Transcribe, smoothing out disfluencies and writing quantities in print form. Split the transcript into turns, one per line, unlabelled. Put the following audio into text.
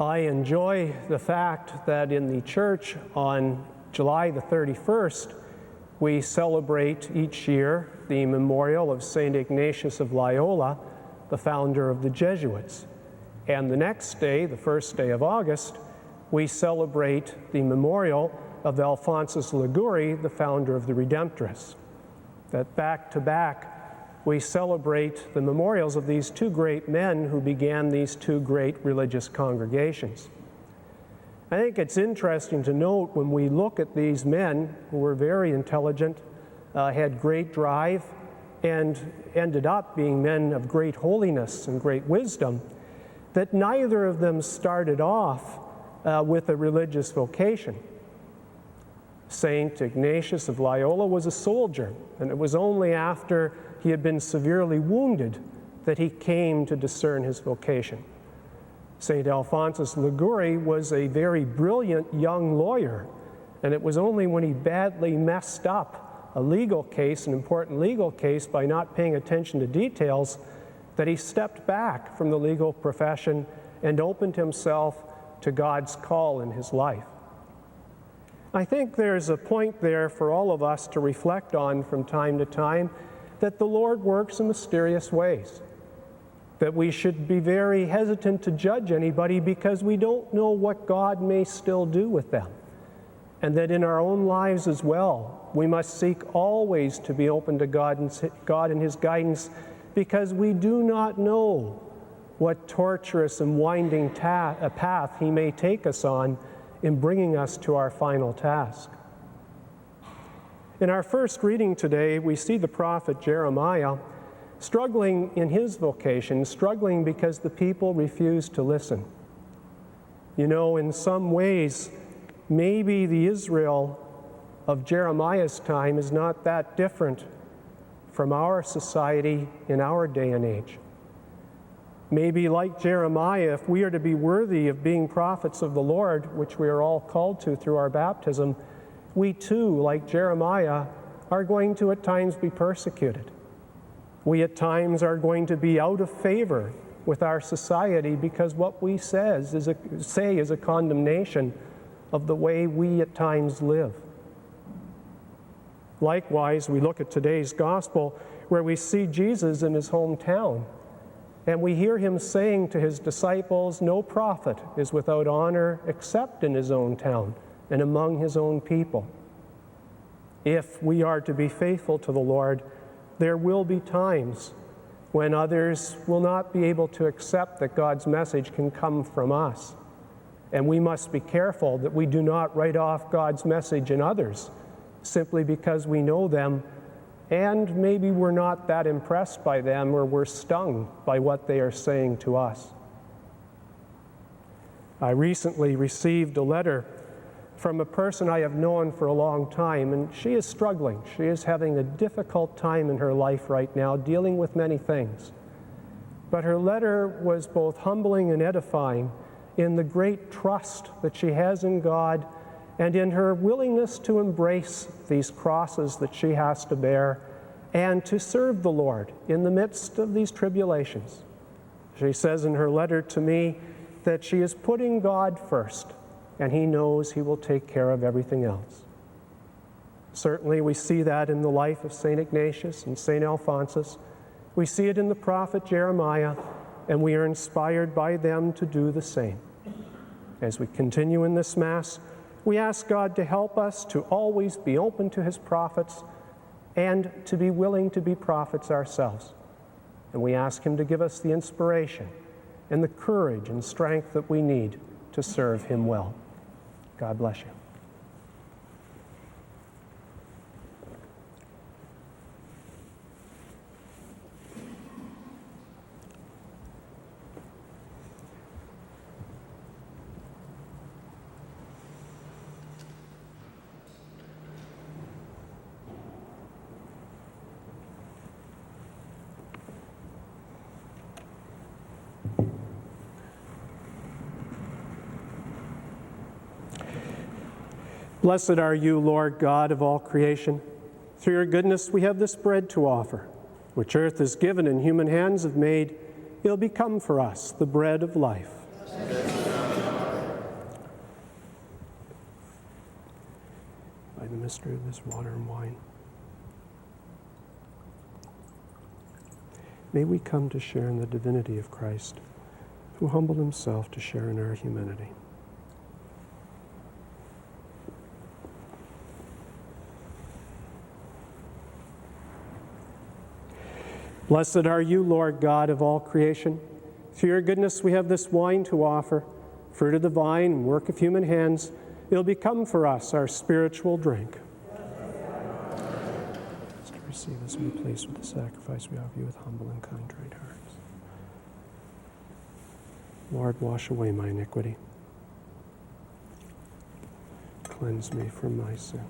I enjoy the fact that in the church on July the 31st, we celebrate each year the memorial of St. Ignatius of Loyola, the founder of the Jesuits. And the next day, the first day of August, we celebrate the memorial of Alphonsus Liguori, the founder of the Redemptorists. That back to back, we celebrate the memorials of these two great men who began these two great religious congregations. I think it's interesting to note when we look at these men who were very intelligent, had great drive, and ended up being men of great holiness and great wisdom, that neither of them started off with a religious vocation. St. Ignatius of Loyola was a soldier, and it was only after he had been severely wounded that he came to discern his vocation. St. Alphonsus Liguori was a very brilliant young lawyer, and it was only when he badly messed up a legal case, an important legal case, by not paying attention to details, that he stepped back from the legal profession and opened himself to God's call in his life. I think there's a point there for all of us to reflect on from time to time, that the Lord works in mysterious ways, that we should be very hesitant to judge anybody because we don't know what God may still do with them, and that in our own lives as well, we must seek always to be open to God and His guidance, because we do not know what tortuous and winding path He may take us on in bringing us to our final task. In our first reading today, we see the prophet Jeremiah struggling in his vocation, struggling because the people refused to listen. You know, in some ways, maybe the Israel of Jeremiah's time is not that different from our society in our day and age. Maybe like Jeremiah, if we are to be worthy of being prophets of the Lord, which we are all called to through our baptism, we too, like Jeremiah, are going to at times be persecuted. We at times are going to be out of favor with our society because what we say is a condemnation of the way we at times live. Likewise, we look at today's gospel where we see Jesus in his hometown, and we hear him saying to his disciples, "No prophet is without honor except in his own town and among his own people." If we are to be faithful to the Lord, there will be times when others will not be able to accept that God's message can come from us. And we must be careful that we do not write off God's message in others simply because we know them and maybe we're not that impressed by them or we're stung by what they are saying to us. I recently received a letter from a person I have known for a long time, and she is struggling. She is having a difficult time in her life right now, dealing with many things. But her letter was both humbling and edifying in the great trust that she has in God and in her willingness to embrace these crosses that she has to bear and to serve the Lord in the midst of these tribulations. She says in her letter to me that she is putting God first, and He knows He will take care of everything else. Certainly we see that in the life of St. Ignatius and St. Alphonsus. We see it in the prophet Jeremiah, and we are inspired by them to do the same. As we continue in this Mass, we ask God to help us to always be open to His prophets and to be willing to be prophets ourselves. And we ask Him to give us the inspiration and the courage and strength that we need to serve Him well. God bless you. Blessed are you, Lord God of all creation. Through your goodness we have this bread to offer, which earth has given and human hands have made. It'll become for us the bread of life. mystery of this water and wine. May we come to share in the divinity of Christ, who humbled himself to share in our humanity. Blessed are you, Lord God of all creation. Through your goodness we have this wine to offer, fruit of the vine and work of human hands. It'll become for us our spiritual drink. To receive us, be pleased with the sacrifice we offer you with humble and contrite hearts. Lord, wash away my iniquity. Cleanse me from my sin.